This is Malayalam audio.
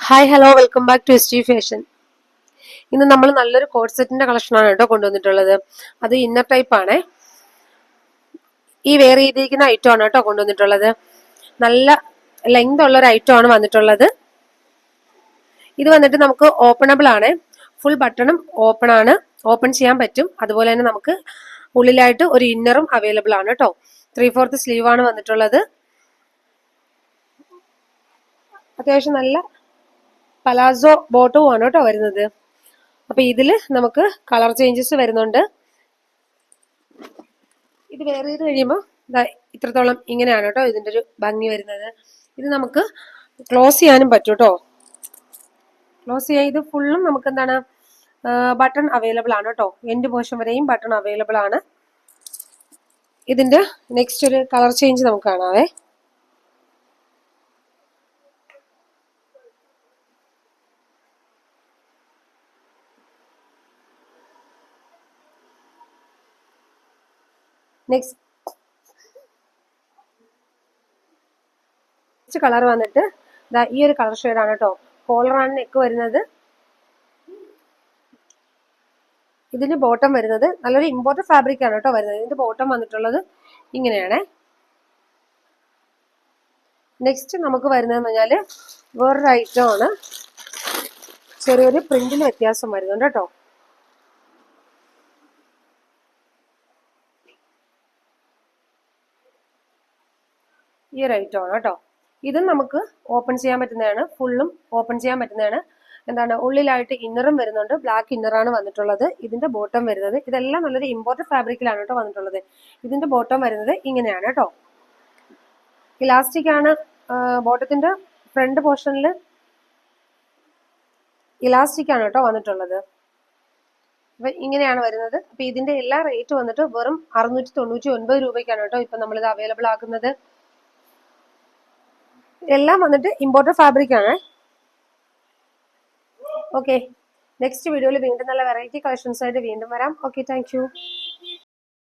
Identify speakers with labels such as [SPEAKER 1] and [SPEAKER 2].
[SPEAKER 1] Hi hello welcome back to S T fashion. ഇന്ന് നമ്മൾ നല്ലൊരു കോഡ് സെറ്റിന്റെ കളക്ഷനാണ് കേട്ടോ കൊണ്ടുവന്നിട്ടുള്ളത്. അത് ഇന്നർ ടൈപ്പ് ആണ്. ഈ വെയർ ചെയ്തിരിക്കുന്ന ഐറ്റം ആണ് കേട്ടോ കൊണ്ടുവന്നിട്ടുള്ളത്. നല്ല ലെങ്ത് ഉള്ള ഒരു ഐറ്റം ആണ് വന്നിട്ടുള്ളത്. ഇത് വന്നിട്ട് നമുക്ക് ഓപ്പണബിൾ ആണ്. ഫുൾ ബട്ടണും ഓപ്പൺ ആണ്, ഓപ്പൺ ചെയ്യാൻ പറ്റും. അതുപോലെ തന്നെ നമുക്ക് ഉള്ളിലായിട്ട് ഒരു ഇന്നറും അവൈലബിൾ ആണ് കേട്ടോ. 3/4 സ്ലീവ് ആണ് വന്നിട്ടുള്ളത്. അത്യാവശ്യം നല്ല പലാസോ ബോട്ടവും ആണ് കേട്ടോ വരുന്നത്. അപ്പൊ ഇതില് നമുക്ക് കളർ ചേഞ്ചസ് വരുന്നുണ്ട്. ഇത് വെയർ ചെയ്ത് കഴിയുമ്പോൾ ഇത്രത്തോളം ഇങ്ങനെയാണ് കേട്ടോ ഇതിന്റെ ഒരു ഭംഗി വരുന്നത്. ഇത് നമുക്ക് ക്ലോസ് ചെയ്യാനും പറ്റും കേട്ടോ. ക്ലോസ് ചെയ്യാൻ ഇത് ഫുള്ളും നമുക്ക് എന്താണ് ബട്ടൺ അവൈലബിൾ ആണ് കേട്ടോ. എൻഡ് പോർഷൻ വരെയും ബട്ടൺ അവൈലബിൾ ആണ്. ഇതിന്റെ നെക്സ്റ്റ് ഒരു കളർ ചേഞ്ച് നമുക്ക് കാണാവേ. നെക്സ്റ്റ് കളർ വന്നിട്ട് ഈ ഒരു കളർ ഷെയ്ഡാണ് കേട്ടോ. കോളറാണ് നെക്ക് വരുന്നത്. ഇതിന്റെ ബോട്ടം വരുന്നത് നല്ലൊരു ഇമ്പോർട്ടഡ് ഫാബ്രിക് ആണ് കേട്ടോ വരുന്നത്. ഇതിന്റെ ബോട്ടം വന്നിട്ടുള്ളത് ഇങ്ങനെയാണ്. നെക്സ്റ്റ് നമുക്ക് വരുന്നതെന്ന് പറഞ്ഞാല് വേറൊരു ഐറ്റം ആണ്. ചെറിയൊരു പ്രിന്റിന് വ്യത്യാസം വരുന്നുണ്ട് കേട്ടോ. ഈ ഒരു ഐറ്റം ആണ് കേട്ടോ. ഇതും നമുക്ക് ഓപ്പൺ ചെയ്യാൻ പറ്റുന്നതാണ്. ഫുള്ളും ഓപ്പൺ ചെയ്യാൻ പറ്റുന്നതാണ്. എന്താണ് ഉള്ളിലായിട്ട് ഇന്നറും വരുന്നുണ്ട്. ബ്ലാക്ക് ഇന്നറാണ് വന്നിട്ടുള്ളത്. ഇതിന്റെ ബോട്ടം വരുന്നത് ഇതെല്ലാം നല്ലൊരു ഇമ്പോർട്ടഡ് ഫാബ്രിക്കിലാണ് കേട്ടോ വന്നിട്ടുള്ളത്. ഇതിന്റെ ബോട്ടം വരുന്നത് ഇങ്ങനെയാണ് കേട്ടോ. ഇലാസ്റ്റിക് ആണ്. ബോട്ടത്തിന്റെ ഫ്രണ്ട് പോർഷനിൽ ഇലാസ്റ്റിക് ആണ് കേട്ടോ വന്നിട്ടുള്ളത്. അപ്പൊ ഇങ്ങനെയാണ് വരുന്നത്. അപ്പൊ ഇതിന്റെ എല്ലാ റേറ്റ് വന്നിട്ട് വെറും 699 രൂപയ്ക്കാണ് കേട്ടോ ഇപ്പൊ നമ്മളിത് അവൈലബിൾ ആക്കുന്നത്. എല്ലാം വന്നിട്ട് ഇമ്പോർട്ടഡ് ഫാബ്രിക് ആണ്. ഓക്കെ, നെക്സ്റ്റ് വീഡിയോയിൽ വീണ്ടും നല്ല വെറൈറ്റി കളക്ഷൻസ് ആയിട്ട് വീണ്ടും വരാം. Okay, thank you.